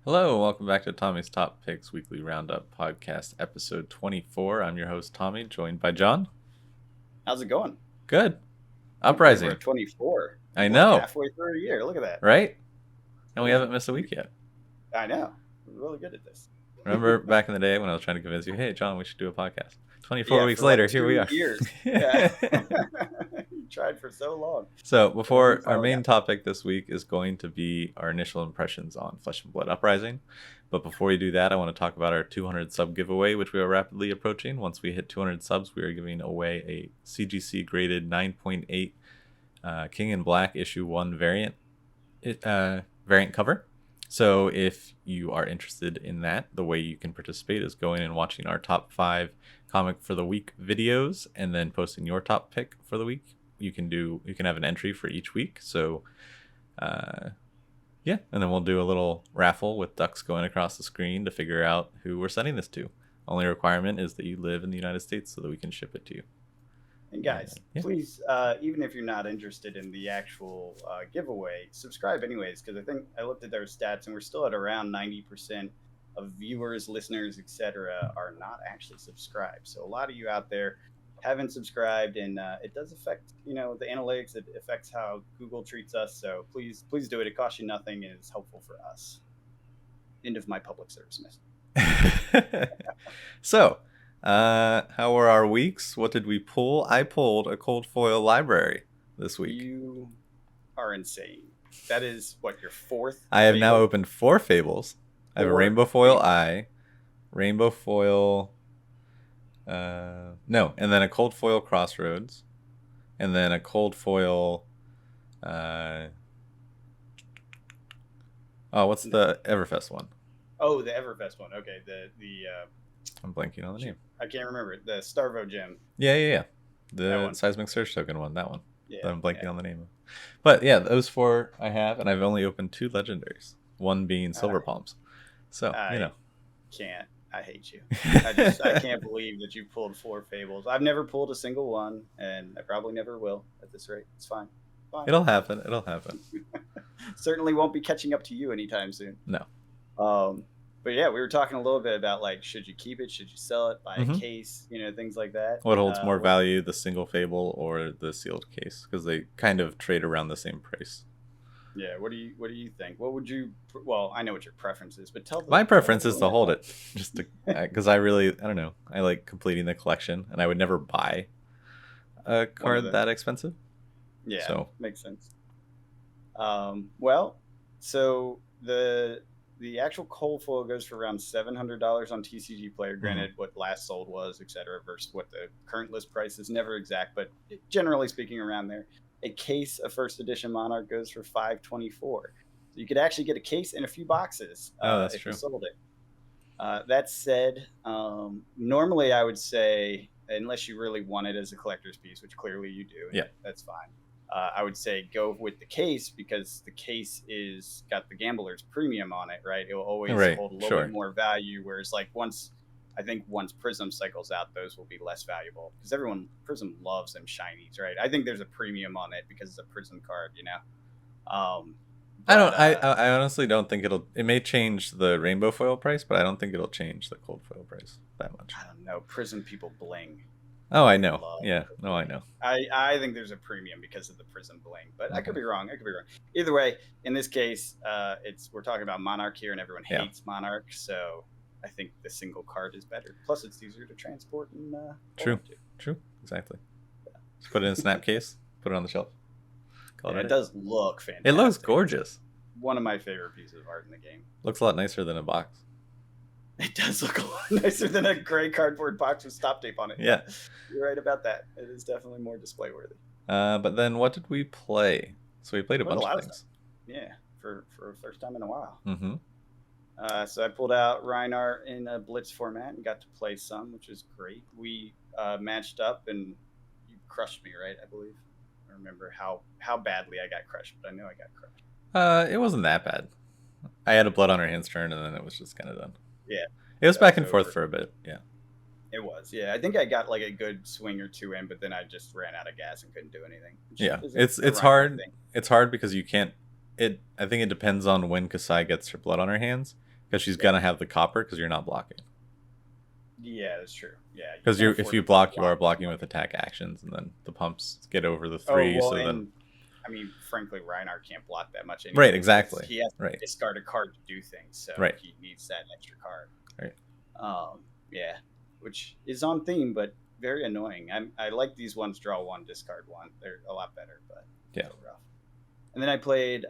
Hello, welcome back to Tommy's Top Picks Weekly Roundup Podcast, episode 24. I'm your host, Tommy, joined by John. How's it going? Good. Can't believe Uprising. we're at 24. I We're like know, halfway through a year. Look at that. right? And we haven't missed a week yet. I know. We're really good at this. Remember back in the day when I was trying to convince you, hey, John, we should do a podcast? 24 weeks for later, like here we 2 are. years. Yeah. You tried for so long. So, before our finally main got topic this week is going to be our initial impressions on Flesh and Blood Uprising. But before we do that, I want to talk about our 200 sub giveaway, which we are rapidly approaching. Once we hit 200 subs, we are giving away a CGC graded 9.8 King in Black issue 1 variant cover. So if you are interested in that, the way you can participate is going and watching our top 5 comic for the week videos and then posting your top pick for the week. You can have an entry for each week. So yeah, and then we'll do a little raffle with ducks going across the screen to figure out who we're sending this to. Only requirement is that you live in the United States so that we can ship it to you. And guys, please, even if you're not interested in the actual giveaway, subscribe anyways, because I think I looked at their stats and we're still at around 90% of viewers, listeners, etc. are not actually subscribed. So a lot of you out there haven't subscribed, and it does affect the analytics. It affects how Google treats us. So please do it. It costs you nothing and it's helpful for us. End of my public service message. So how were our weeks? What did we pull? I pulled a cold foil library this week. You are insane. That is what, your fourth? I have now opened 4 fables. I have a rainbow foil eye, rainbow foil and then a cold foil Crossroads, and then a cold foil what's the Everfest one? Oh, the Everfest one. Okay, the I'm blanking on the name. I can't remember it. The Starvo gem. Yeah. The seismic surge token one, that one. Yeah, I'm blanking on the name of. But yeah, those 4 I have, and I've only opened 2 legendaries. One being Silver Palms. So can't. I hate you. I can't believe that you pulled 4 fables. I've never pulled a single one, and I probably never will at this rate. It's fine. It'll happen. Certainly won't be catching up to you anytime soon. No. But yeah, we were talking a little bit about, like, should you keep it? Should you sell it? Buy a case? Things like that. What holds more value, the single fable or the sealed case? Because they kind of trade around the same price. Yeah. What do you think? What would you? Well, I know what your preference is, but my preference is to hold it, just because I don't know. I like completing the collection, and I would never buy a card that expensive. Yeah. So makes sense. Well, so the actual cold foil goes for around $700 on TCG Player. Granted, what last sold was, etc., versus what the current list price is, never exact, but generally speaking, around there. A case of first edition Monarch goes for $524. So you could actually get a case and a few boxes if you sold it. That said, normally I would say, unless you really want it as a collector's piece, which clearly you do, that's fine. I would say go with the case, because the case is got the gambler's premium on it, right? It will always hold a little bit more value. Whereas, like, once Prism cycles out, those will be less valuable, because Prism loves them shinies, right? I think there's a premium on it because it's a Prism card, I honestly don't think it may change the rainbow foil price, but I don't think it'll change the cold foil price that much. I don't know. Prism people bling. Oh, I know. Yeah. No, I know. I think there's a premium because of the Prism bling, but I could be wrong. Either way, in this case, we're talking about Monarch here, and everyone hates Monarch, so I think the single card is better. Plus, it's easier to transport and True. Exactly. Just put it in a snap case. Put it on the shelf. It does look fantastic. It looks gorgeous. One of my favorite pieces of art in the game. Looks a lot nicer than a box. It does look a lot nicer than a gray cardboard box with stop tape on it. Yeah. You're right about that. It is definitely more display worthy. But then what did we play? So we played a bunch of things. Yeah, for the first time in a while. Mm-hmm. So I pulled out Reinhardt in a Blitz format and got to play some, which was great. We matched up, and you crushed me, right? I believe. I remember how badly I got crushed, but I know I got crushed. It wasn't that bad. I had a blood on her hands turn, and then it was just kind of done. Yeah. It was back and forth for a bit. Yeah. It was. Yeah. I think I got like a good swing or two in, but then I just ran out of gas and couldn't do anything. Yeah. It's hard. It's hard because you can't. I think it depends on when Kasai gets her blood on her hands. because she's gonna have the copper because you're not blocking. Yeah, that's true. Yeah, Because if you block, you are blocking with attack actions, and then the pumps get over the 3. well, so and then, I mean, frankly, Reinhardt can't block that much anyway. right, exactly. He has to right, discard a card to do things, so Right. he needs that extra card. Right. Yeah, which is on theme, but very annoying. I like these ones, draw 1, discard 1. They're a lot better, but Yeah. so rough. And then I played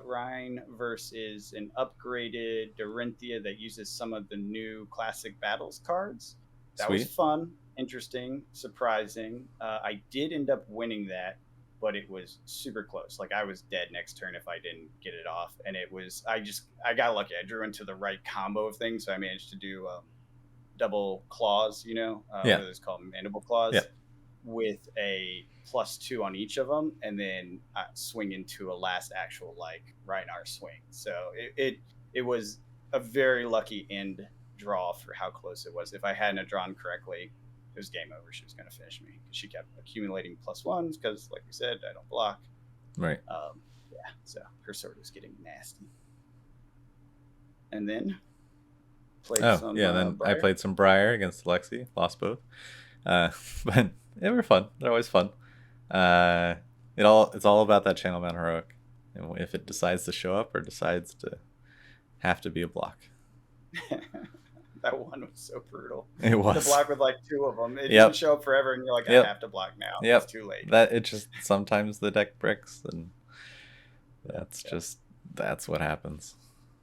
Rhine versus an upgraded Dorinthia that uses some of the new Classic Battles cards. That Sweet. was fun, interesting, surprising. I did end up winning that, but it was super close. Like, I was dead next turn if I didn't get it off. And it was, I got lucky. I drew into the right combo of things, so I managed to do double claws, what is it called? Mandible claws. Yeah. With a +2 on each of them, and then swing into a last actual Reinhardt swing. So it was a very lucky end draw for how close it was. If I hadn't drawn correctly, it was game over. She was going to finish me because she kept accumulating +1s because, like you said, I don't block. Right. So her sword was getting nasty. And then played some. Then I played some Briar against Lexi. Lost both. But they were fun. They're always fun. It's all about that Channel Mount Heroic, and if it decides to show up or decides to have to be a block. That one was so brutal. It was. The block with 2 of them. It didn't show up forever, and you're like, I have to block now. Yep. It's too late. That it just sometimes the deck bricks, and that's what happens.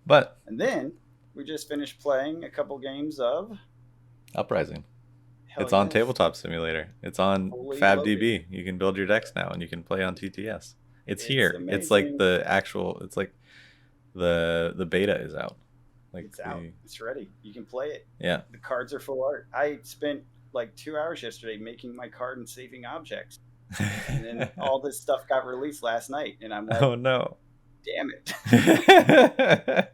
But and then we just finished playing a couple games of Uprising. It's on Tabletop Simulator. It's on FABTCG. You can build your decks now, and you can play on TTS. It's here. Amazing. It's like the actual. It's like the beta is out. It's out. It's ready. You can play it. Yeah. The cards are full art. I spent 2 hours yesterday making my card and saving objects, and then all this stuff got released last night, and I'm like, oh no, damn it!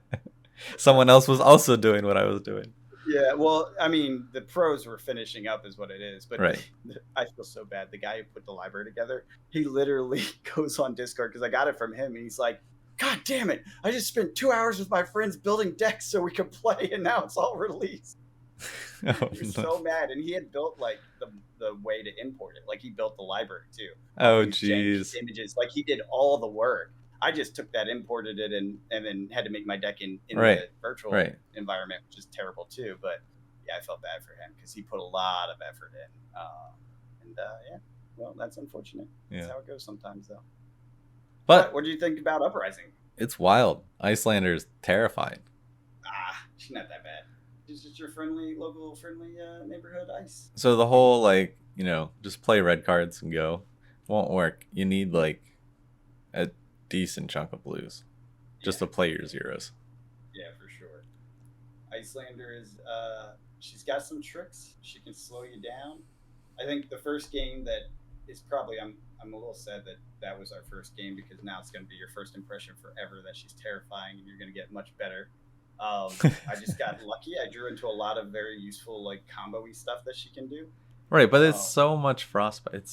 Someone else was also doing what I was doing. Yeah, well, I mean, the pros were finishing up is what it is, but right. I feel so bad. The guy who put the library together, he literally goes on Discord, because I got it from him, and he's like, God damn it, I just spent 2 hours with my friends building decks so we could play, and now it's all released. He's so mad, and he had built the way to import it. He built the library too. Oh jeez. Images, he did all the work. I just took that, imported it, and then had to make my deck in right. the virtual environment, which is terrible too. But yeah, I felt bad for him because he put a lot of effort in. Well, that's unfortunate. That's how it goes sometimes, though. But what do you think about Uprising? It's wild. Icelander is terrifying. She's not that bad. She's just your local friendly neighborhood ice. So the whole just play red cards and go won't work. You need a decent chunk of blues just to play your zeros. Yeah, for sure. Icelander is she's got some tricks. She can slow you down. I think the first game that is probably I'm a little sad that was our first game, because now it's going to be your first impression forever that she's terrifying, and you're going to get much better. I just got lucky. I drew into a lot of very useful combo-y stuff that she can do. Right, but it's so much frostbite.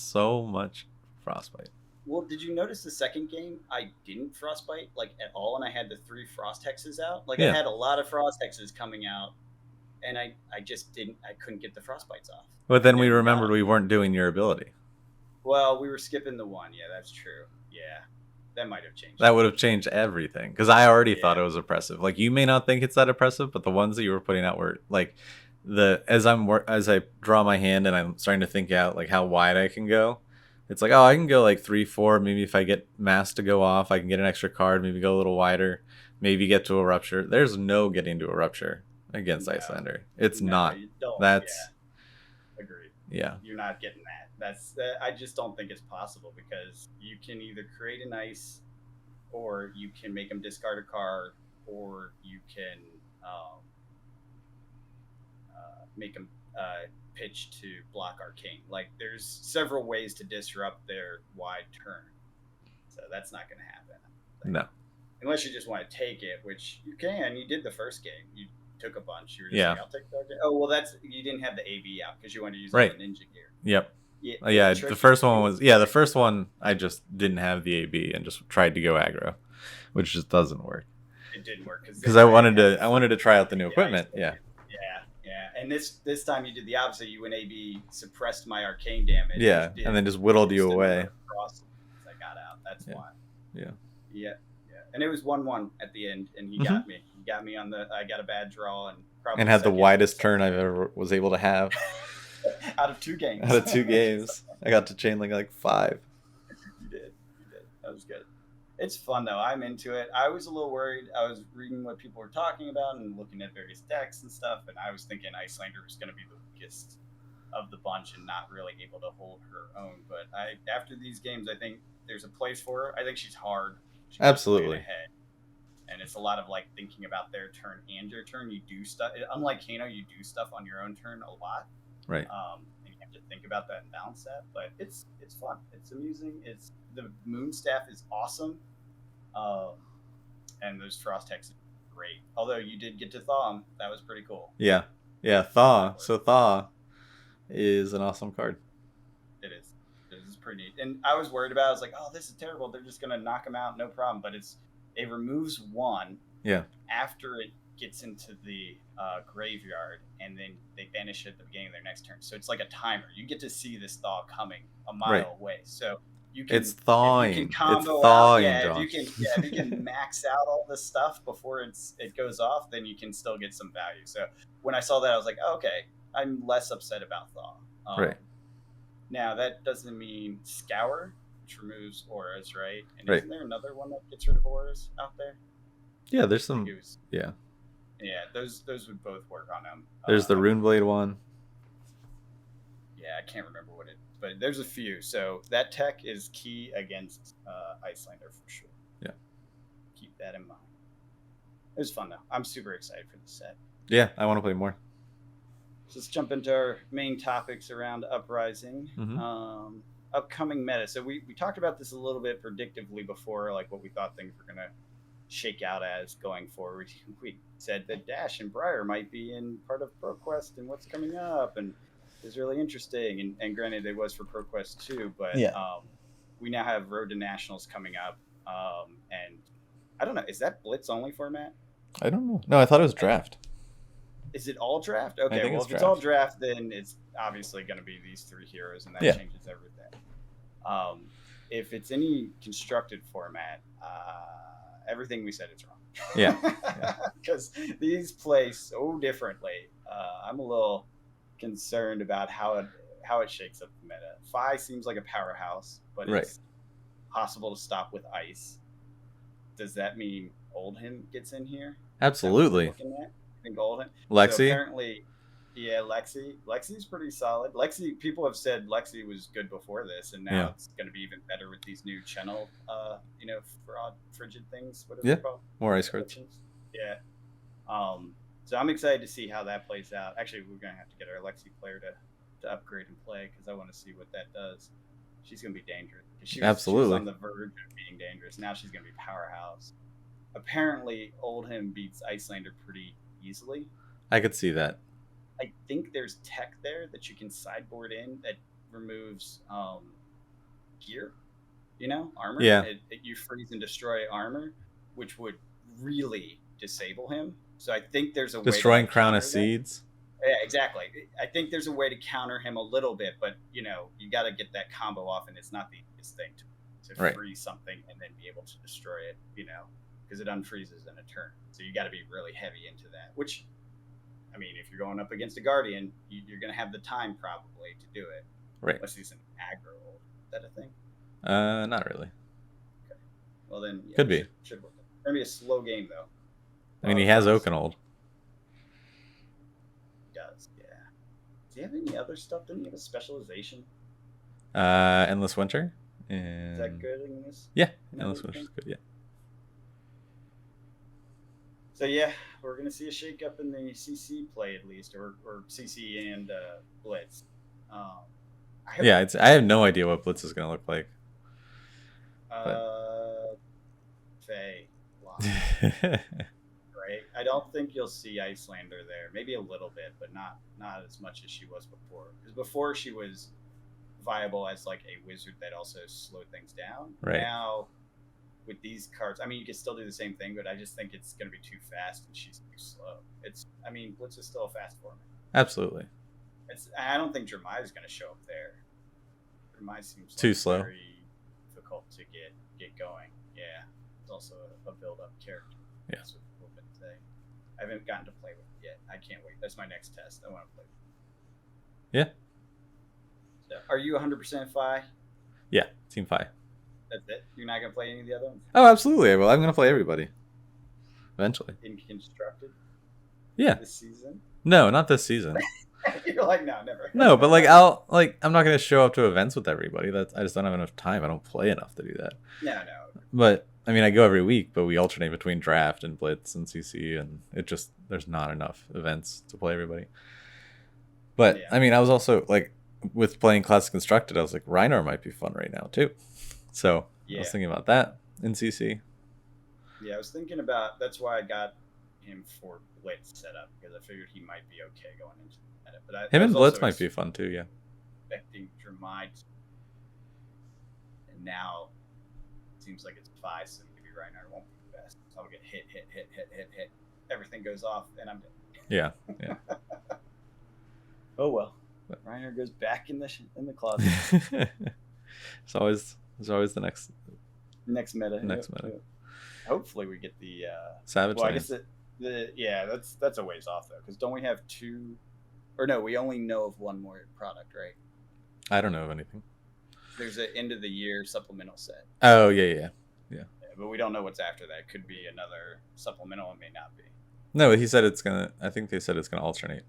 Well, did you notice the second game I didn't frostbite at all, and I had the 3 frost hexes out? I had a lot of frost hexes coming out, and I couldn't get the frostbites off. But then we remembered we weren't doing your ability. Well, we were skipping the one. Yeah, that's true. Yeah, that might have changed. That would have changed everything, because I already thought it was oppressive. You may not think it's that oppressive, but the ones that you were putting out were as I draw my hand and I'm starting to think out how wide I can go. It's I can go 3-4. Maybe if I get mass to go off, I can get an extra card. Maybe go a little wider. Maybe get to a rupture. There's no getting to a rupture against Icelander. It's not. That's agreed. Yeah, you're not getting that. I just don't think it's possible, because you can either create an ice, or you can make them discard a card, or you can make them pitch to block Arcane. There's several ways to disrupt their wide turn, so that's not going to happen. No, unless you just want to take it, which you can. You did the first game. You took a bunch. You were just I'll take the Arcane. Oh well, you didn't have the AV out because you wanted to use the ninja gear. Yep. Yeah, the first one was the first one I just didn't have the AB and just tried to go aggro, which just doesn't work. it didn't work because I wanted to try out the new equipment. Yeah. And this time you did the opposite. You went AB, suppressed my arcane damage. Yeah, and then just whittled you away. I got out. That's why. Yeah. And it was 1-1 at the end, and he got me. He got me on the. I got a bad draw and probably had the widest turn I've ever was able to have. Out of 2 games. I got to chain like 5. You did. That was good. It's fun though. I'm into it. I was a little worried. I was reading what people were talking about and looking at various decks and stuff, and I was thinking Icelander was going to be the weakest of the bunch and not really able to hold her own. But after these games, I think there's a place for her. I think she's hard. She's absolutely ahead. And it's a lot of like thinking about their turn and your turn. You do stuff. Unlike Kano, you do stuff on your own turn a lot. Right. And you have to think about that and balance that. But it's fun. It's amusing. The Moon Staff is awesome. And those Frost Hexes are great. Although you did get to thaw them. That was pretty cool. Yeah. Thaw. So Thaw is an awesome card. It is. It is pretty neat. And I was worried about it. I was like, oh, this is terrible. They're just going to knock them out. No problem. But it removes 1 after it gets into the graveyard, and then they banish it at the beginning of their next turn. So it's like a timer. You get to see this thaw coming a mile away. So you can, it's thawing. You can combo it's thawing, out. If you can max out all this stuff before it goes off, then you can still get some value. So when I saw that, I was like, oh, okay, I'm less upset about thaw. Right. Now that doesn't mean Scour, which removes auras, right? And right. Isn't there another one that gets rid of auras out there? Yeah, there's some. Yeah, those would both work on them. There's the Runeblade one. Yeah, I can't remember what but there's a few. So that tech is key against Icelander for sure. Yeah. Keep that in mind. It was fun though. I'm super excited for this set. Yeah, I want to play more. So let's jump into our main topics around Uprising. Upcoming meta. So we talked about this a little bit predictively before, like what we thought things were going to shake out as going forward. We said that Dash and Briar might be in part of ProQuest and what's coming up, and is really interesting. And granted, it was for ProQuest too, but we now have Road to Nationals coming up. And I don't know, is that Blitz only format? I don't know. No, I thought it was draft. Is it all draft? Okay, well, if it's all draft, then it's obviously going to be these 3 heroes, and that changes everything. If it's any constructed format, everything we said is wrong. Yeah. Because these play so differently. I'm a little concerned about how it shakes up the meta. Phi seems like a powerhouse, but it's possible to stop with ice. Does that mean Oldhim gets in here? Absolutely. I think Oldhim. Lexi. So apparently, Lexi. Lexi's pretty solid. People have said Lexi was good before this, and now it's going to be even better with these new channel, frigid things. What are they called? More ice cards. Yeah. So I'm excited to see how that plays out. Actually, we're going to have to get our Lexi player to upgrade and play because I want to see what that does. She's going to be dangerous. She was on the verge of being dangerous. Now she's going to be powerhouse. Apparently, Oldhim beats Icelander pretty easily. I could see that. I think there's tech there that you can sideboard in that removes gear, armor. Yeah. You freeze and destroy armor, which would really disable him. So I think there's a destroying way to Crown of Seeds. Yeah, exactly. I think there's a way to counter him a little bit, but you got to get that combo off, and it's not the easiest thing to freeze something and then be able to destroy it, because it unfreezes in a turn. So you got to be really heavy into that. Which, I mean, if you're going up against a Guardian, you're going to have the time probably to do it. Right. Unless he's an aggro. Is that a thing? Not really. Okay. Well then, could be. Should work. It's going to be a slow game though. I mean, he has Oakenold. He does, yeah. Does he have any other stuff? Didn't he have a specialization? Endless Winter. Is that good in this? Yeah, Endless Winter is good, yeah. So yeah, we're going to see a shake-up in the CC play at least, or CC and Blitz. I have no idea what Blitz is going to look like. Faye. Right? I don't think you'll see Icelander there. Maybe a little bit, but not as much as she was before. Because before she was viable as like a wizard that also slowed things down. Right. Now, with these cards, I mean, you can still do the same thing, but I just think it's going to be too fast and she's too slow. I mean, Blitz is still a fast format. Absolutely. I don't think Jeremiah is going to show up there. Jeremiah seems too slow, very difficult to get going. Yeah, it's also a build-up character. Yeah, that's what people have been saying. I haven't gotten to play with it yet. I can't wait. That's my next test. I want to play with it. Yeah. So, are you 100% Fi? Yeah, Team Fi. That's it? You're not going to play any of the other ones? Oh, absolutely. Well, I'm going to play everybody. Eventually. In Constructed? Yeah. This season? No, not this season. You're like, no, never. No, but like I'm not going to show up to events with everybody. I just don't have enough time. I don't play enough to do that. No. But I mean, I go every week, but we alternate between draft and blitz and CC, and there's not enough events to play everybody. But yeah. I mean, I was also like with playing Classic Constructed, I was like, Reinar might be fun right now too. So I was thinking about that in CC. Yeah, I was thinking about, that's why I got him for Blitz set up, because I figured he might be okay going into it. But him and Blitz might be fun too, yeah. Expecting Jeremiah, and now it seems like it's 5, so maybe Reinar won't be the best. So I'll get hit. Everything goes off, and I'm dead. Yeah. Oh well. Reinar goes back in the closet. It's always the next meta. Hopefully we get the Savage. Well, I guess that's a ways off though, because don't we have 2? Or no, we only know of one more product, right? I don't know of anything. There's an end of the year supplemental set. Oh yeah. But we don't know what's after that. Could be another supplemental. It may not be. No, he said it's gonna. I think they said it's gonna alternate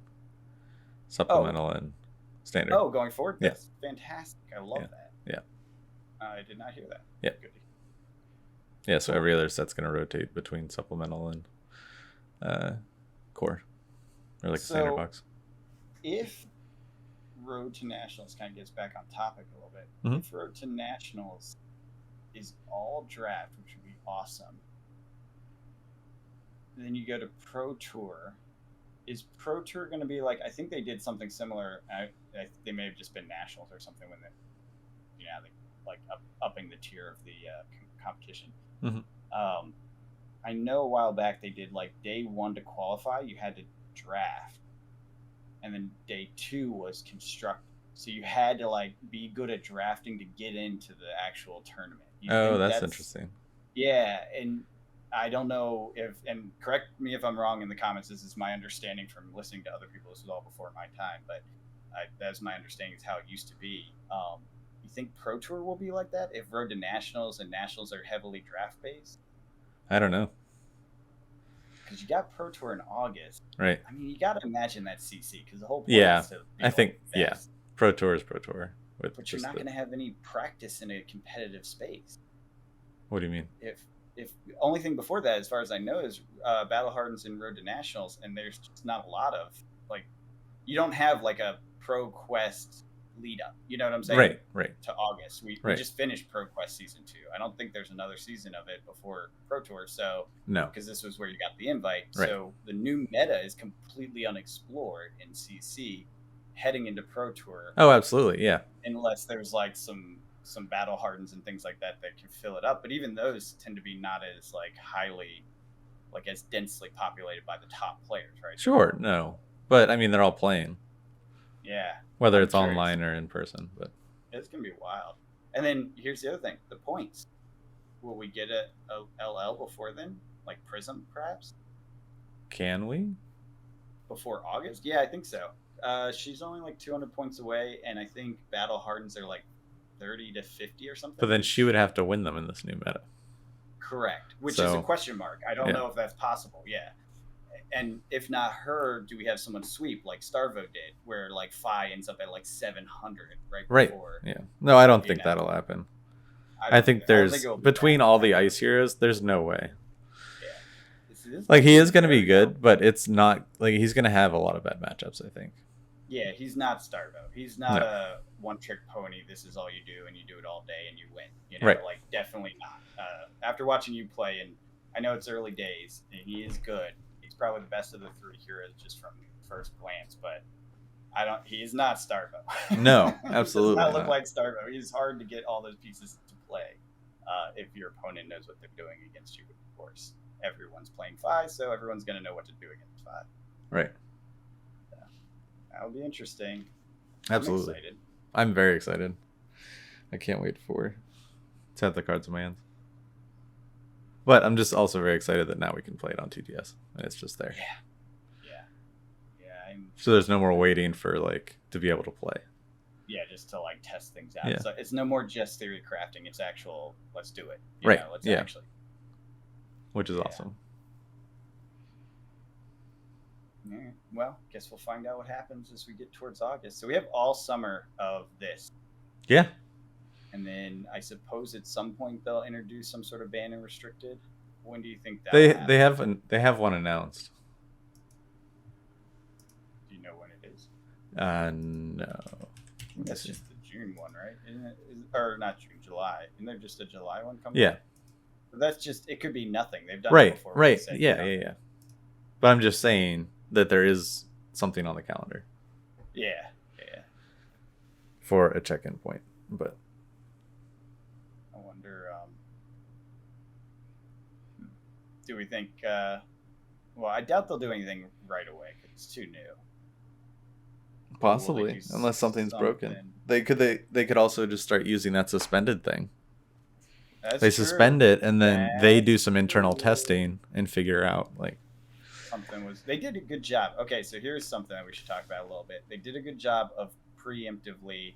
supplemental and standard. Oh, going forward. That's fantastic. I love that. Yeah. I did not hear that. Yeah. Good. Yeah. So every other set's gonna rotate between supplemental and core, or like a standard box. If Road to Nationals kind of gets back on topic a little bit, if Road to Nationals is all draft, which would be awesome, then you go to Pro Tour. Is Pro Tour going to be like, I think they did something similar. They may have just been Nationals or something when they like upping the tier of the competition. I know a while back they did like day 1 to qualify, you had to draft. And then day 2 was construct. So you had to like be good at drafting to get into the actual tournament. That's interesting. Yeah, and I don't know and correct me if I'm wrong in the comments. This is my understanding from listening to other people. This was all before my time, but that's my understanding is how it used to be. You think Pro Tour will be like that if Road to Nationals and Nationals are heavily draft based? I don't know. Because you got Pro Tour in August, right? I mean, you got to imagine that CC because the whole point is to be I think Pro Tour is Pro Tour, but you're not going to have any practice in a competitive space. What do you mean? If the only thing before that, as far as I know, is Battle Hardens and Road to Nationals, and there's just not a lot of like, you don't have like a Pro Quest lead up. You know what I'm saying? Right. To August, we just finished Pro Quest season 2. I don't think there's another season of it before Pro Tour. So no, because this was where you got the invite. Right. So the new meta is completely unexplored in CC, heading into Pro Tour. Oh, absolutely, yeah. Unless there's like some Battle Hardens and things like that can fill it up, but even those tend to be not as like highly, like as densely populated by the top players, right? Sure, no, but I mean they're all playing. Yeah. Whether it's online or in person, but it's gonna be wild. And then here's the other thing: the points. Will we get a LL before then, like Prism, perhaps? Can we? Before August? Yeah, I think so. She's only like 200 points away, and I think Battle Hardens are like 30 to 50 or something. But then she would have to win them in this new meta. Correct, which is a question mark. I don't know if that's possible. Yeah. And if not her, do we have someone sweep like Starvo did, where like Fi ends up at like 700 right before? Yeah. No, I don't think that'll happen. I think there's between all the ice heroes, there's no way. Yeah. Like he is going to be good, but it's not like he's going to have a lot of bad matchups, I think. Yeah, he's not Starvo. He's not a one-trick pony. This is all you do, and you do it all day, and you win. You know, like definitely not. After watching you play, and I know it's early days, and he is good. He's probably the best of the 3 heroes just from first glance, but he is not Starvo. No, absolutely he does not look like Starvo. He's hard to get all those pieces to play. if your opponent knows what they're doing against you. Of course, everyone's playing 5, so everyone's going to know what to do against 5. Right. Yeah. That'll be interesting. Absolutely. I'm very excited. I can't wait to have the cards in my hands. But I'm just also very excited that now we can play it on TTS and it's just there. Yeah. So there's no more waiting for to be able to play. Yeah, just to test things out. Yeah. So it's no more just theory crafting. It's actual. Let's do it. Right. Let's yeah. actually. Which is awesome. Yeah. Well, guess we'll find out what happens as we get towards August. So we have all summer of this. Yeah. And then I suppose at some point they'll introduce some sort of ban and restricted. When do you think that? They have one announced. Do you know when it is? No. That's just the June one, right? Or not June, July. Isn't there just a July one coming? Yeah. But that's just, it could be nothing. They've done it before. Right. Yeah. But I'm just saying that there is something on the calendar. Yeah. For a check-in point, but I wonder. Do we think? Well, I doubt they'll do anything right away because it's too new. Possibly, unless something's broken. They could also just start using that suspended thing. They suspend it and then they do some internal testing and figure out something was. They did a good job. Okay, so here's something that we should talk about a little bit. They did a good job of preemptively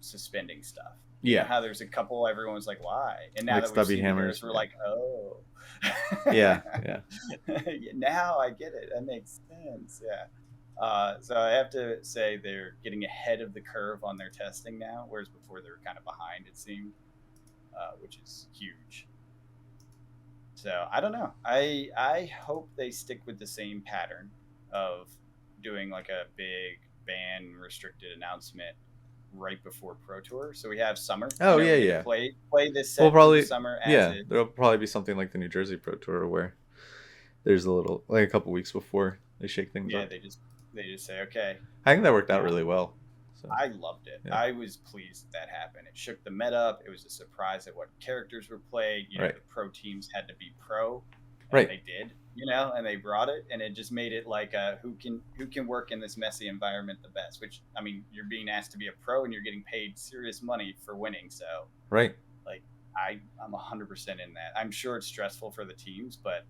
suspending stuff. You know how there's a couple everyone was like, why? And now that we've seen hammers, we're like, oh. yeah. Now I get it. That makes sense. Yeah. So I have to say they're getting ahead of the curve on their testing now, whereas before they were kind of behind, it seemed, which is huge. So I don't know. I hope they stick with the same pattern of doing a big ban restricted announcement right before Pro Tour. So we have summer. Oh, yeah. Play this set probably summer. There'll probably be something like the New Jersey Pro Tour where there's a couple weeks before they shake things up. Yeah, they just say, okay. I think that worked out really well. So. I loved it. Yeah. I was pleased that happened. It shook the meta up. It was a surprise at what characters were played. The pro teams had to be pro. Right. They did. And they brought it, and it just made it who can work in this messy environment the best. Which, I mean, you're being asked to be a pro, and you're getting paid serious money for winning. So, right. I'm 100% in that. I'm sure it's stressful for the teams, but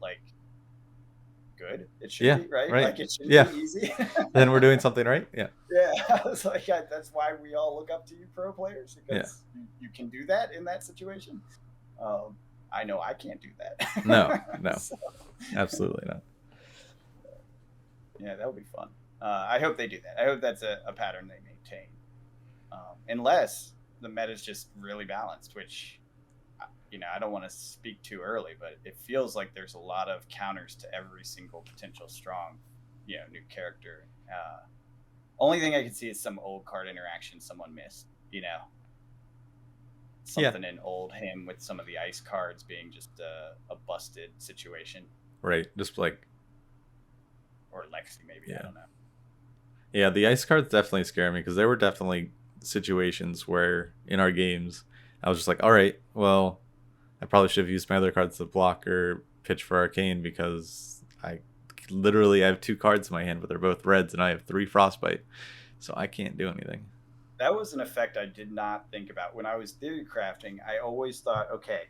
good. It should be right. It should be easy. Then we're doing something right. Yeah. Yeah. It's that's why we all look up to you pro players, because you can do that in that situation. I know I can't do that. No. So. Absolutely not. Yeah, that would be fun. I hope they do that. I hope that's a pattern they maintain. Unless the meta is just really balanced, which, I don't want to speak too early, but it feels like there's a lot of counters to every single potential strong, new character. Only thing I can see is some old card interaction someone missed, something in old him with some of the ice cards being just a busted situation. Right. Just or Lexi, maybe. I don't know. Yeah, the ice cards definitely scare me because there were definitely situations where in our games I was just like, all right, well, I probably should have used my other cards to block or pitch for Arcane because I have 2 cards in my hand, but they're both reds and I have 3 Frostbite. So I can't do anything. That was an effect I did not think about. When I was theory crafting, I always thought, okay,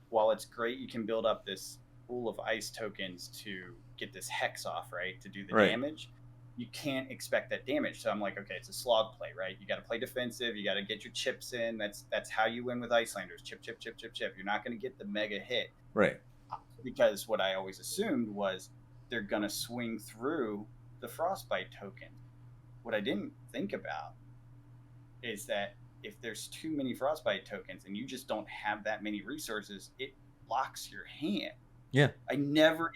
while it's great you can build up this pool of ice tokens to get this hex off, right, to do the damage, you can't expect that damage. So I'm like, okay, it's a slog play, right? You got to play defensive. You got to get your chips in. That's how you win with Icelanders. Chip. You're not going to get the mega hit. Right. Because what I always assumed was they're going to swing through the Frostbite token. What I didn't think about is that if there's too many Frostbite tokens and you just don't have that many resources, it blocks your hand. Yeah. It never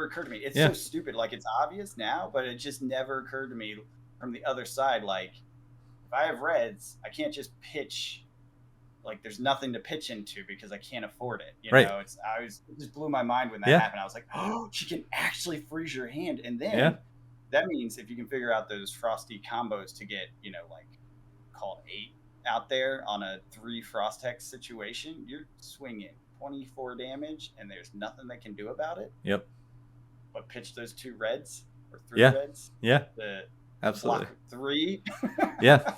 occurred to me. It's so stupid. It's obvious now, but it just never occurred to me from the other side. If I have reds, I can't just pitch. There's nothing to pitch into because I can't afford it. You know, it just blew my mind when that happened. I was like, oh, she can actually freeze your hand. And then that means if you can figure out those frosty combos to get, call it 8 out there on a 3 Frost Hex situation, you're swinging 24 damage, and there's nothing they can do about it. Yep. But pitch those 2 reds or 3 Yeah. reds. Yeah. The Absolutely. block 3. Yeah.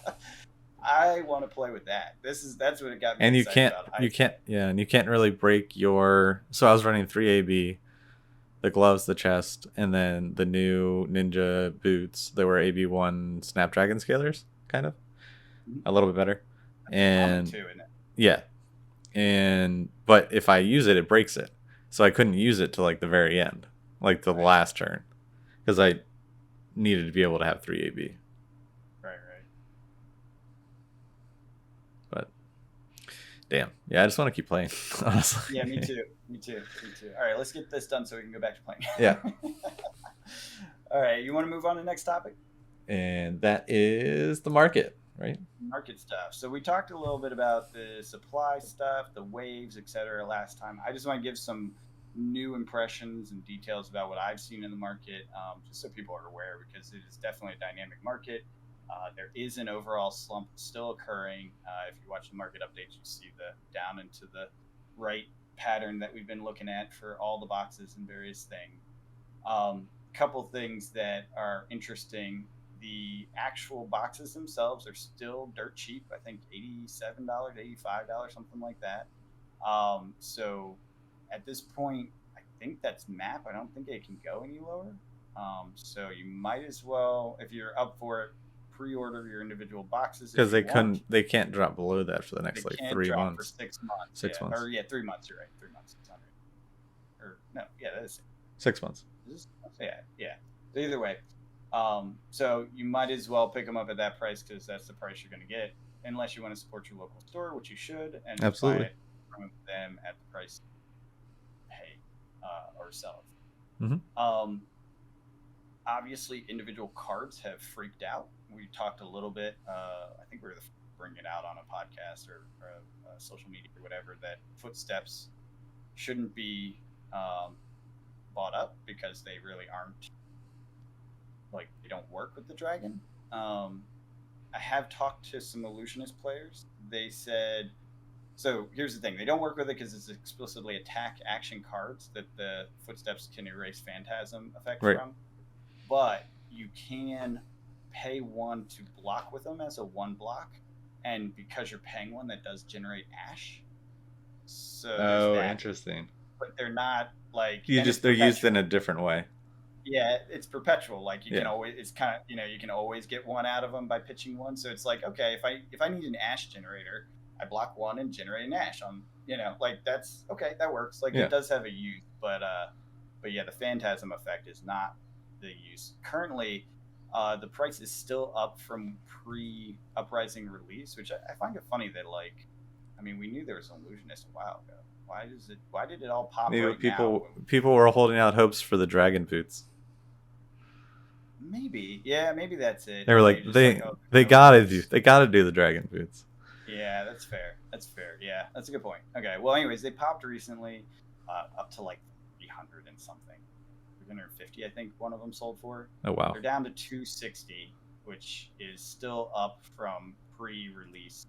I want to play with that. That's what it got me And excited about. and you can't really break your. So I was running 3 AB, the gloves, the chest, and then the new Ninja boots. They were AB1 Snapdragon scalers, kind of a little bit better. And too, isn't it? yeah, but if I use it, it breaks it. So I couldn't use it till like the very end, like the last turn, because I needed to be able to have 3 AB. Right. But damn, yeah, I just want to keep playing. Honestly. Yeah, me too. All right, let's get this done so we can go back to playing. Yeah. All right, you want to move on to the next topic? And that is the market, right? Market stuff. So we talked a little bit about the supply stuff, the waves, etc. last time. I just want to give some new impressions and details about what I've seen in the market, just so people are aware, because it is definitely a dynamic market. There is an overall slump still occurring. If you watch the market updates, you see the down into the right pattern that we've been looking at for all the boxes and various things. Couple things that are interesting. The actual boxes themselves are still dirt cheap. I think $87, $85, something like that. So at this point, I think that's map. I don't think it can go any lower. So you might as well, if you're up for it, pre-order your individual boxes, because they can't drop below that for the next like 3 months. For 6 months. 6 months. Or 3 months. You're right. 3 months. 600. Or no, yeah, that is 6 months. Yeah. So either way, so you might as well pick them up at that price, because that's the price you're going to get, unless you want to support your local store, which you should, and absolutely buy it from them at the price you pay or sell it. Mm-hmm. Obviously, individual cards have freaked out. We talked a little bit. I think we were bringing it out on a podcast or social media or whatever, that footsteps shouldn't be bought up because they really aren't, like, they don't work with the dragon. I have talked to some illusionist players. They said, so here's the thing, they don't work with it because it's explicitly attack action cards that the footsteps can erase phantasm effect from, but you can pay 1 to block with them as a 1 block, and because you're paying 1, that does generate ash. So interesting. But they're not like they're used in a different way. Yeah, it's perpetual. Like you can always, it's kind of, you can always get 1 out of them by pitching 1. So it's like, okay, if I need an ash generator, I block 1 and generate an ash on, like that's okay, that works. Like it does have a use, but yeah, the phantasm effect is not the use currently. The price is still up from pre-Uprising release, which I find it funny that, like, I mean, we knew there was an illusionist a while ago. Why did it all pop right now? People were holding out hopes for the dragon boots. Maybe that's it. They were like, they gotta do the dragon boots. Yeah, that's fair. Yeah, that's a good point. Okay, well, anyways, they popped recently, up to like 300 and something, 350, I think one of them sold for. Oh wow. They're down to 260, which is still up from pre-release,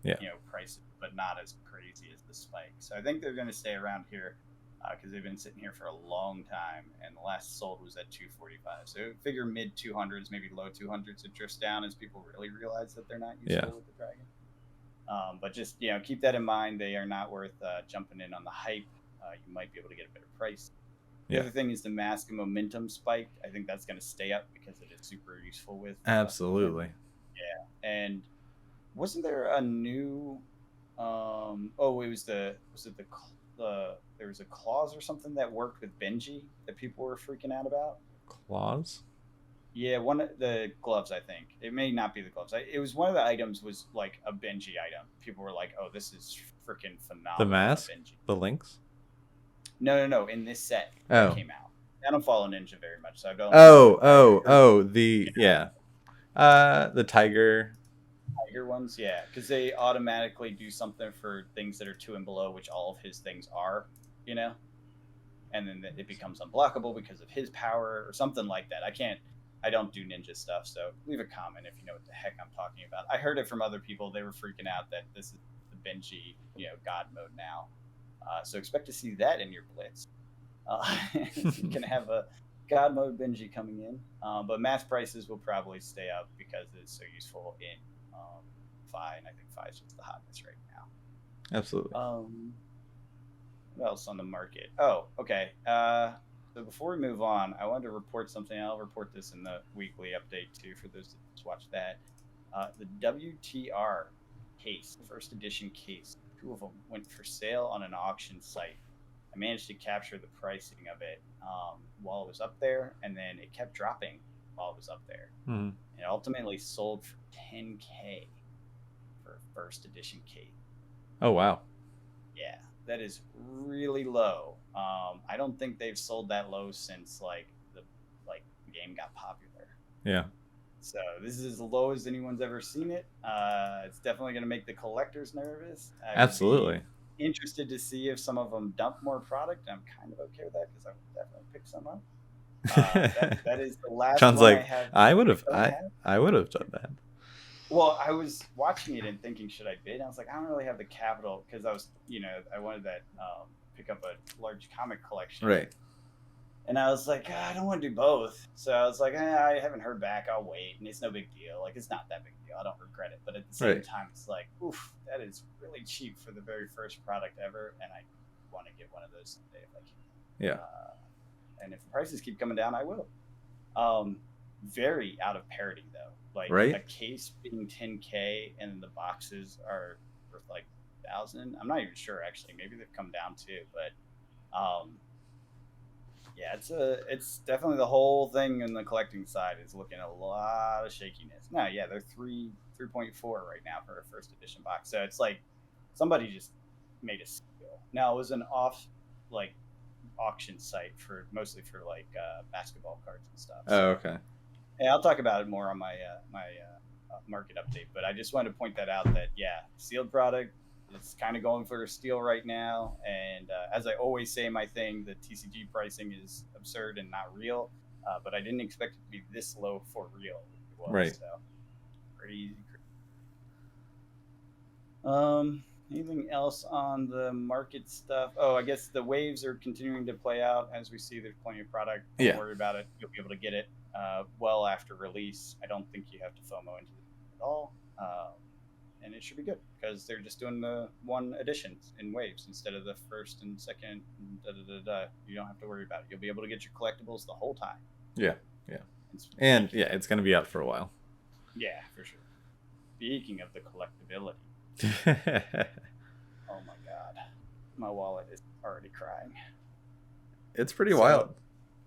prices, but not as crazy as the spike. So I think they're going to stay around here because they've been sitting here for a long time, and the last sold was at 245. So figure mid 200s, maybe low 200s, it drifts down as people really realize that they're not useful with the dragon. But just keep that in mind. They are not worth jumping in on the hype. You might be able to get a better price. The other thing is the mask and momentum spike. I think that's going to stay up because it is super useful with. Absolutely. Yeah, and wasn't there a new? There was a clause or something that worked with Benji that people were freaking out about. Clause? Yeah, one of the gloves, I think. It may not be the gloves. It was one of the items was like a Benji item. People were like, "Oh, this is freaking phenomenal." The mask? The links? No. In this set that came out. I don't follow Ninja very much, so I don't. The tiger ones, because they automatically do something for things that are 2 and below, which all of his things are, and then it becomes unblockable because of his power or something like that. I can't I don't do ninja stuff, so leave a comment if you know what the heck I'm talking about. I heard it from other people. They were freaking out that this is the Benji, God mode now. So expect to see that in your blitz. You can have a God mode Benji coming in, but mass prices will probably stay up because it's so useful in Fi, and I think Fi is just the hotness right now. Absolutely. What else on the market? Oh, okay. So before we move on, I wanted to report something. I'll report this in the weekly update too for those that just watch that. The WTR case, first edition case, 2 of them went for sale on an auction site. I managed to capture the pricing of it while it was up there, and then it kept dropping while it was up there. Mm-hmm. It ultimately sold for $10K for a first edition case. Oh, wow. Yeah, that is really low. I don't think they've sold that low since the game got popular. Yeah. So this is as low as anyone's ever seen it. It's definitely going to make the collectors nervous. Absolutely. Interested to see if some of them dump more product. I'm kind of okay with that because I would definitely pick some up. That is the last John's one like, I would have done that. Well, I was watching it and thinking, should I bid? I was like, I don't really have the capital because I was, I wanted that pick up a large comic collection. Right. And I was like, I don't want to do both. So I was like, I haven't heard back. I'll wait. And it's no big deal. Like, it's not that big a deal. I don't regret it. But at the same time, it's like, oof, that is really cheap for the very first product ever. And I want to get one of those someday if I can. Yeah. And if the prices keep coming down, I will. Very out of parity, though. Like, a case being $10K and the boxes are worth like $1,000. I'm not even sure, actually. Maybe they've come down too. But, yeah, it's definitely the whole thing in the collecting side is looking at a lot of shakiness. No, yeah, they're 3.4 right now for a first edition box. So it's like somebody just made a steal. Now it was an auction site mostly for basketball cards and stuff. So, okay. Yeah, I'll talk about it more on my market update. But I just wanted to point that out that sealed product. It's kind of going for a steal right now, and as I always say, my thing, the TCG pricing is absurd and not real, but I didn't expect it to be this low for real. It was, right. So crazy. Anything else on the market stuff? Oh, I guess the waves are continuing to play out. As we see, there's plenty of product. Don't worry about it. You'll be able to get it well after release. I don't think you have to FOMO into it at all. And it should be good because they're just doing the one editions in waves instead of the first and second. You don't have to worry about it. You'll be able to get your collectibles the whole time. Yeah. And it's going to be out for a while. Yeah, for sure. Speaking of the collectability. Oh my God. My wallet is already crying. It's pretty wild.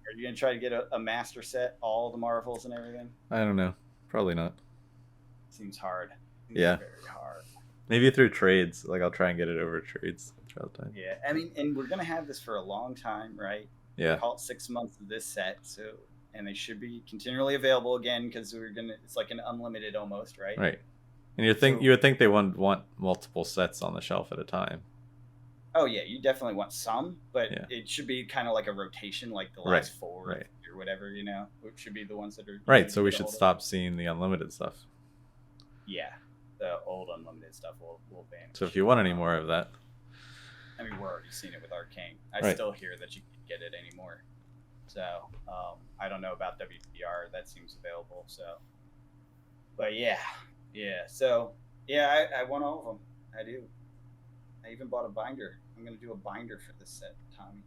Are you going to try to get a master set, all the Marvels and everything? I don't know. Probably not. Seems hard. Yeah. Very hard. Maybe through trades. Like, I'll try and get it over trades throughout time. Yeah. I mean, and we're going to have this for a long time, right? Yeah. Call it 6 months of this set. And they should be continually available again because it's like an unlimited almost, right? Right. And you would think they wouldn't want multiple sets on the shelf at a time. Oh, yeah. You definitely want some, but it should be kind of like a rotation, like the last 4 or whatever, which should be the ones that are... Right, so we should stop seeing the unlimited stuff. Yeah. The old unlimited stuff will vanish. So if you want any more of that... I mean, we're already seeing it with Arcane. I still hear that you can't get it anymore. So, I don't know about WTR. That seems available, so... But yeah. So, I want all of them. I do. I even bought a binder. I'm going to do a binder for this set, Tommy.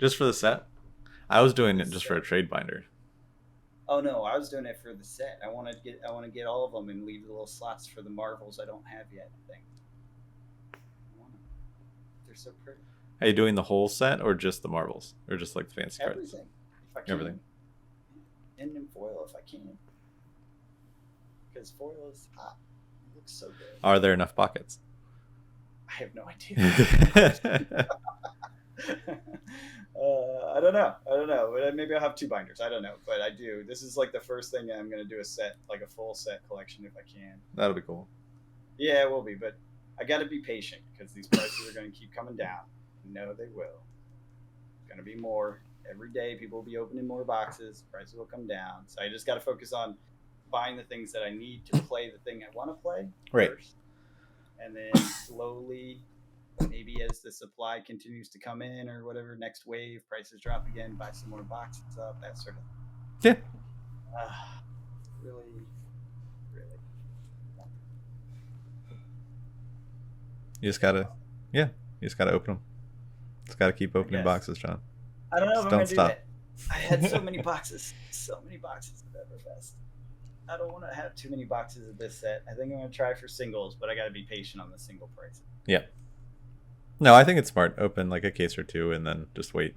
Just for the set? I was doing it just for a trade binder. Oh no, I was doing it for the set. I want to get all of them and leave the little slots for the Marvels I don't have yet. I think. They're so pretty. Are you doing the whole set or just the Marvels? Or just like the fancy cards? Everything. If I can. Everything. And in foil if I can. Because foil is hot. It looks so good. Are there enough pockets? I have no idea. I don't know. But maybe I'll have 2 binders. I don't know. But I do. This is like the first thing I'm going to do a set, like a full set collection if I can. That'll be cool. Yeah, it will be. But I got to be patient because these prices are going to keep coming down. No, they will. It's going to be more every day people will be opening more boxes, prices will come down. So I just got to focus on buying the things that I need to play the thing I want to play first, and then slowly, maybe as the supply continues to come in or whatever, next wave, prices drop again, buy some more boxes up, that sort of Yeah. Really, really. You just gotta, you just gotta open them. Just gotta keep opening boxes, John. I don't know Just if I'm don't gonna do stop. that. I had so many boxes of Everfest. I don't want to have too many boxes of this set. I think I'm gonna try for singles, but I gotta be patient on the single price. Yeah. No, I think it's smart. Open like a case or two and then just wait.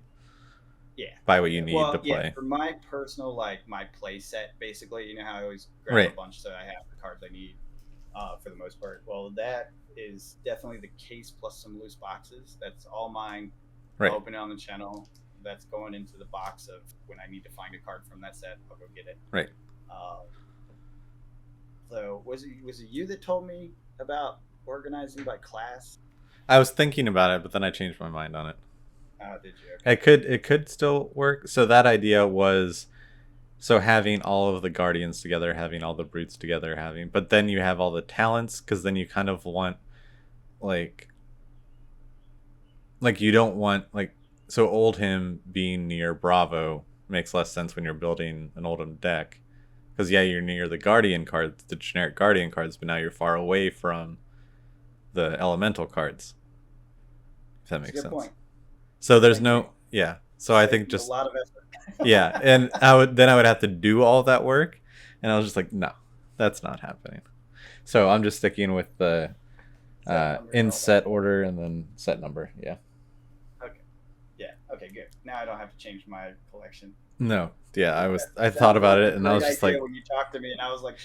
Yeah. Buy what you need to play. Yeah, for my personal, like, my play set, basically, you know how I always grab a bunch so I have the cards I need for the most part. Well, that is definitely the case plus some loose boxes. That's all mine. I'll open it on the channel. That's going into the box of when I need to find a card from that set, I'll go get it. Right. So was it you that told me about organizing by class? I was thinking about it, but then I changed my mind on it. Oh, did you? Okay. It could still work. So that idea was, so having all of the guardians together, having all the brutes together, but then you have all the talents, because then you kind of want like you don't want so Oldhim being near Bravo makes less sense when you're building an Oldhim deck, because you're near the guardian cards, the generic guardian cards, but now you're far away from the elemental cards. If that makes sense. Point. So there's So I think just a lot of effort. And I would have to do all that work, and I was just like, no, that's not happening. So I'm just sticking with the in set order and then set number. Yeah. Okay. Yeah. Okay. Good. Now I don't have to change my collection. No. Yeah. I thought about it, and I was just like, when you talked to me, and I was like,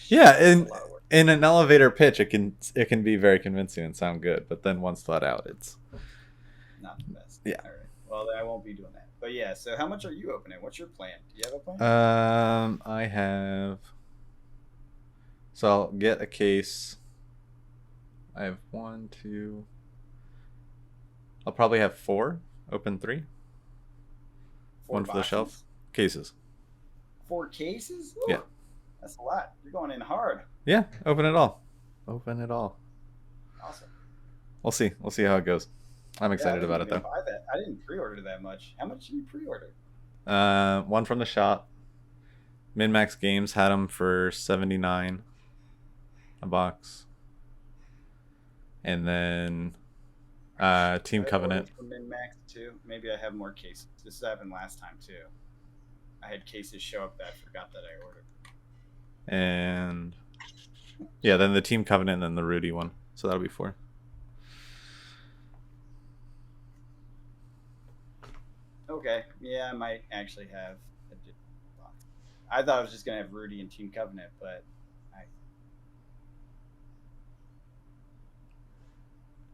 in an elevator pitch, it can be very convincing and sound good, but then once thought out, it's not the best. Yeah. All right. Well, then I won't be doing that. But yeah. So how much are you opening? What's your plan? Do you have a plan? I have. So I'll get a case. I have 1, 2. I'll probably have 4. Open 3. 1 for the shelf. Cases. 4 cases? Ooh, yeah. That's a lot. You're going in hard. Yeah. Open it all. Open it all. Awesome. We'll see. We'll see how it goes. I'm excited about it, though. I didn't pre-order that much. How much did you pre-order? 1 from the shop. MinMax Games had them for $79 a box. And then Team Covenant. From MinMax too. Maybe I have more cases. This happened last time too. I had cases show up that I forgot that I ordered. And then the Team Covenant and then the Rudy one. So that'll be 4. Okay. Yeah, I might actually have a different box. I thought I was just gonna have Rudy and Team Covenant, but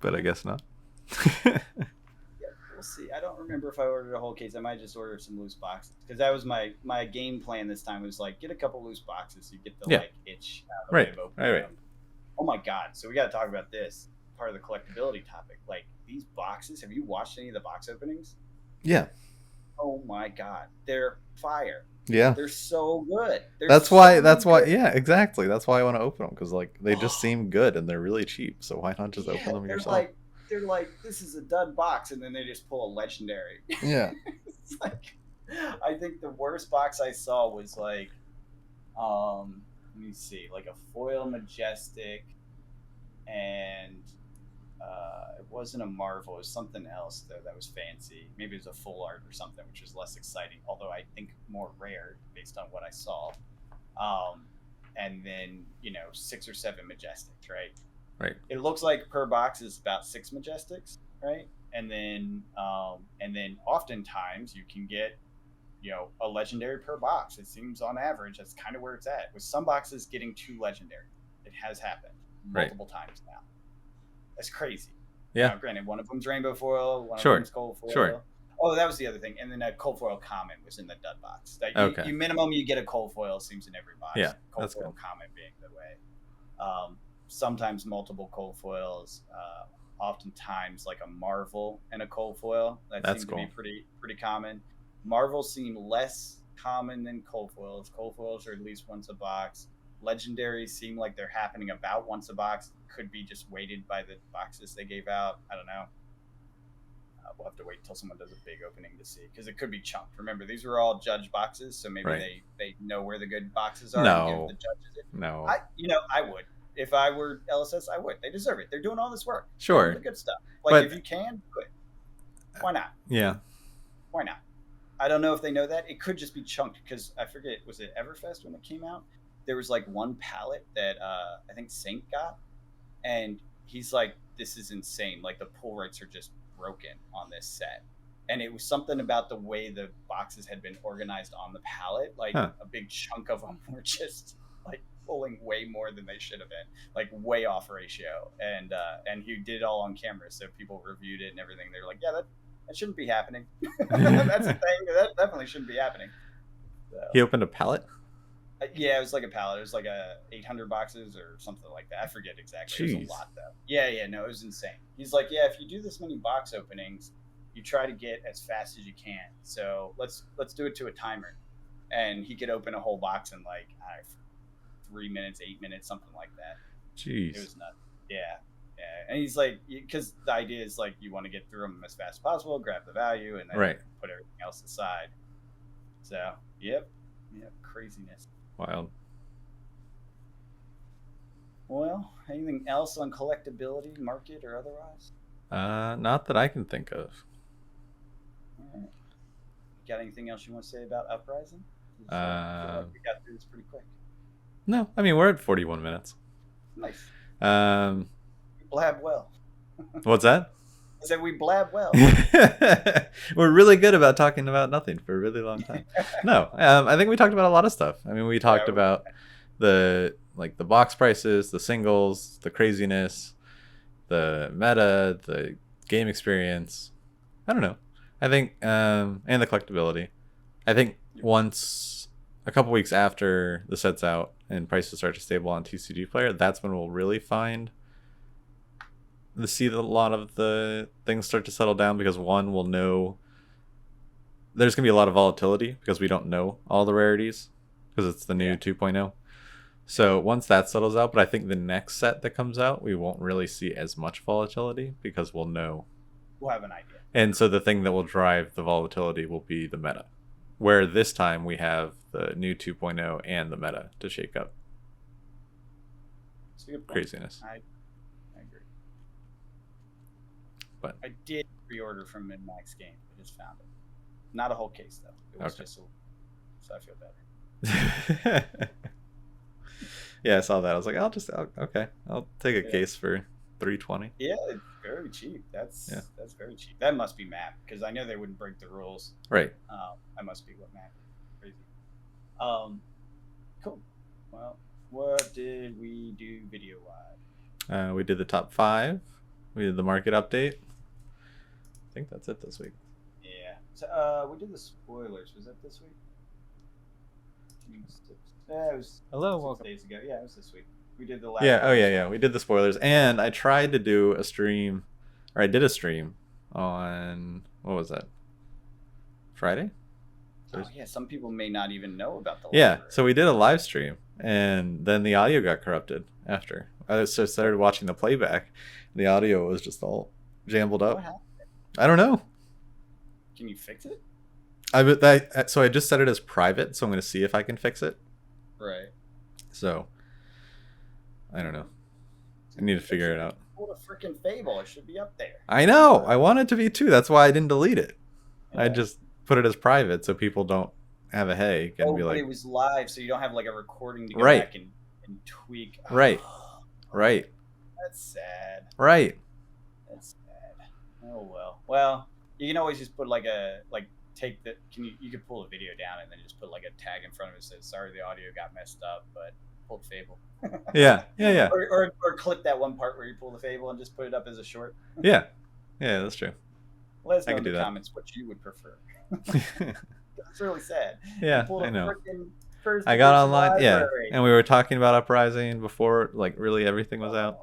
I guess not. Yeah, we'll see. I don't remember if I ordered a whole case. I might just order some loose boxes, because that was my game plan this time. Was like, get a couple loose boxes so you get the itch out of the way of opening them. Oh my god! So we got to talk about this part of the collectability topic. Like, these boxes. Have you watched any of the box openings? Yeah. Oh my god, they're fire. Yeah. They're so good. That's why. Yeah, exactly. That's why I want to open them, because they just seem good and they're really cheap. So why not just open them yourself? They're like, this is a dud box, and then they just pull a legendary. Yeah. It's like, I think the worst box I saw was like, let me see, like a foil majestic, and it wasn't a Marvel, it was something else though that was fancy. Maybe it was a full art or something, which was less exciting, although I think more rare based on what I saw. And then 6 or 7 majestics, right? Right. It looks like per box is about 6 majestics, right? And then oftentimes you can get a legendary per box. It seems on average that's kind of where it's at. With some boxes getting 2 legendary, it has happened multiple times now. That's crazy. Yeah. Now, granted, one of them's rainbow foil, one of them's gold foil. Sure. Oh, that was the other thing. And then a cold foil common was in the dud box. You minimum you get a cold foil, seems in every box. Yeah, cold foil common being the way. Sometimes multiple cold foils. Oftentimes like a Marvel and a cold foil. That seems to be pretty common. Marvels seem less common than cold foils. Cold foils are at least once a box. Legendaries seem like they're happening about once a box. Could be just weighted by the boxes they gave out. I don't know. We'll have to wait until someone does a big opening to see, because it could be chunked. Remember, these were all judge boxes, so maybe they know where the good boxes are and give the judges it. No. I would. If I were LSS, I would. They deserve it. They're doing all this work. Sure. The good stuff. Like, if you can, do it. Why not? Yeah. Why not? I don't know if they know that. It could just be chunked, because I forget, was it Everfest when it came out? There was like one palette that I think Saint got, and he's like, this is insane. Like, the pull rates are just broken on this set. And it was something about the way the boxes had been organized on the palette. Like, a big chunk of them were just like pulling way more than they should have been, like way off ratio. And he did it all on camera, so people reviewed it and everything. They're like, yeah, that shouldn't be happening. That's the thing. That definitely shouldn't be happening. So, he opened a pallet? Yeah, it was like a pallet. It was like 800 boxes or something like that. I forget exactly. Jeez. It was a lot, though. Yeah, no, it was insane. He's like, yeah, if you do this many box openings, you try to get as fast as you can. So let's do it to a timer. And he could open a whole box in like 3 minutes, 8 minutes, something like that. Jeez. It was nuts. Yeah. And he's like, because the idea is like, you want to get through them as fast as possible, grab the value, and then put everything else aside. So, yep, craziness. Wild. Well, anything else on collectability, market, or otherwise? Not that I can think of. All right. Got anything else you want to say about Uprising? I feel like we got through this pretty quick. No, I mean, we're at 41 minutes. Nice. We blab well. What's that? I said we blab well. We're really good about talking about nothing for a really long time. No, I think we talked about a lot of stuff. I mean, we talked about the box prices, the singles, the craziness, the meta, the game experience. I don't know. I think, and the collectability. I think once a couple weeks after the set's out and prices start to stable on TCG Player, that's when we'll really see a lot of the things start to settle down, because one, we'll know there's going to be a lot of volatility because we don't know all the rarities because it's the new 2.0. So once that settles out, but I think the next set that comes out, we won't really see as much volatility because we'll know. We'll have an idea. And so the thing that will drive the volatility will be the meta, where this time we have the new 2.0 and the meta to shake up. Craziness. I agree. But I did pre-order from Min-Max Game. I just found it. Not a whole case though. It was just so I feel better. Yeah, I saw that. I was like, I'll take a case for $320. Yeah, it's very cheap. That's very cheap. That must be map, because I know they wouldn't break the rules. Right. That must be what map. Crazy. Cool. Well, what did we do video wise? We did the top 5. We did the market update. I think that's it this week. Yeah. So we did the spoilers. Was that this week? It was Hello, 6 days ago. Yeah, it was this week. We did the last. Yeah. We did the spoilers, and I tried to do a stream, or I did a stream on, what was that? Friday? Oh yeah, some people may not even know about the. Library. So we did a live stream, and then the audio got corrupted after. I just started watching the playback. The audio was just all jumbled up. What happened? I don't know. Can you fix it? So I just set it as private, so I'm going to see if I can fix it. Right. So I don't know. I need to figure it out. What a freaking Fable! It should be up there. I know. I want it to be too. That's why I didn't delete it. Yeah. I just put it as private so people don't have a headache and be like, it was live, so you don't have like a recording to go back and tweak. Right. Right. That's sad. Right. That's sad. Oh well. Well, you can always just put you could pull the video down and then just put like a tag in front of it that says, sorry, the audio got messed up, but pulled Fable. Yeah. Or clip that one part where you pull the Fable and just put it up as a short. Yeah, that's true. Let us know in the comments what you would prefer. It's really sad. Yeah, I know. First I got online, and we were talking about Uprising before, like, really everything was out.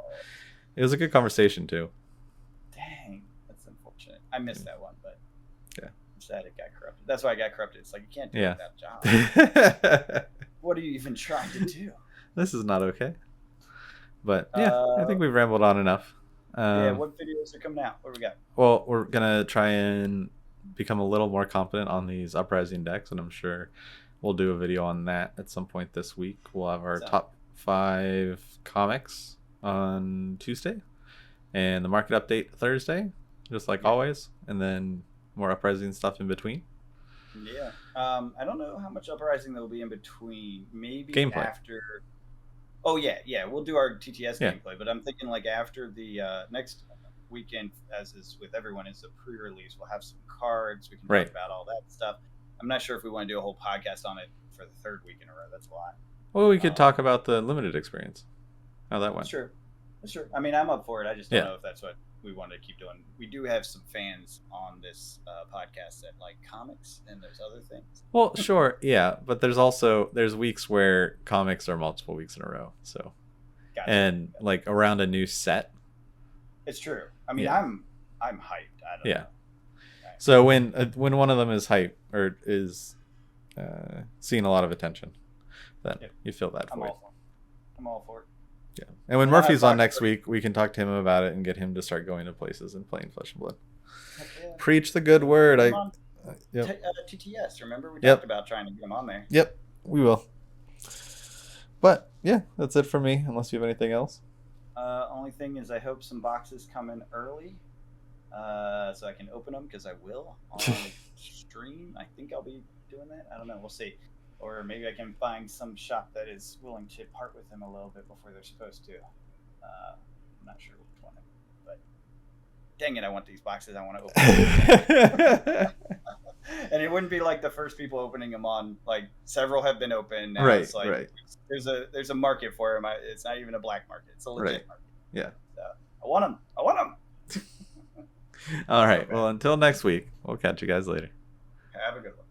It was a good conversation too. Dang, that's unfortunate. I missed that one, but yeah, I'm that it got corrupted. That's why it got corrupted. It's like, you can't do Yeah. it without Jon. What are you even trying to do? This is not okay. But yeah, I think we've rambled on enough. Yeah, what videos are coming out? What do we got? Well, we're gonna try and become a little more confident on these Uprising decks, and I'm sure we'll do a video on that at some point this week. We'll have our top 5 comics on Tuesday, and the market update Thursday, just like always, and then more Uprising stuff in between. Yeah. I don't know how much Uprising there will be in between. Maybe Gameplay. after. Oh yeah, we'll do our TTS gameplay, but I'm thinking like after the next weekend, as is with everyone, is the pre-release. We'll have some cards. We can talk about all that stuff. I'm not sure if we want to do a whole podcast on it for the 3rd week in a row. That's a lot. Well, we could talk about the limited experience, how that went. Sure. I mean, I'm up for it. I just don't know if that's what we want to keep doing. We do have some fans on this podcast that like comics, and there's other things. Well, sure, yeah, but there's weeks where comics are multiple weeks in a row. So, and like around a new set. It's true. I mean, I'm hyped. I don't know. So when one of them is hype or is seeing a lot of attention, then you feel that void. I'm all for it. Yeah, and when Murphy's on next week, we can talk to him about it and get him to start going to places and playing Flesh and Blood. Preach the good word. TTS. Remember we talked about trying to get him on there. Yep, we will. But yeah, that's it for me. Unless you have anything else. Only thing is, I hope some boxes come in early, so I can open them, because I will on stream. I think I'll be doing that. I don't know. We'll see. Or maybe I can find some shop that is willing to part with them a little bit before they're supposed to. I'm not sure which one. But dang it, I want these boxes. I want to open them. And it wouldn't be like the first people opening them on. Like, several have been opened. Now it's like, there's a market for them. It's not even a black market. It's a legit market. Yeah. So, I want them. All right. Well, until next week, we'll catch you guys later. Have a good one.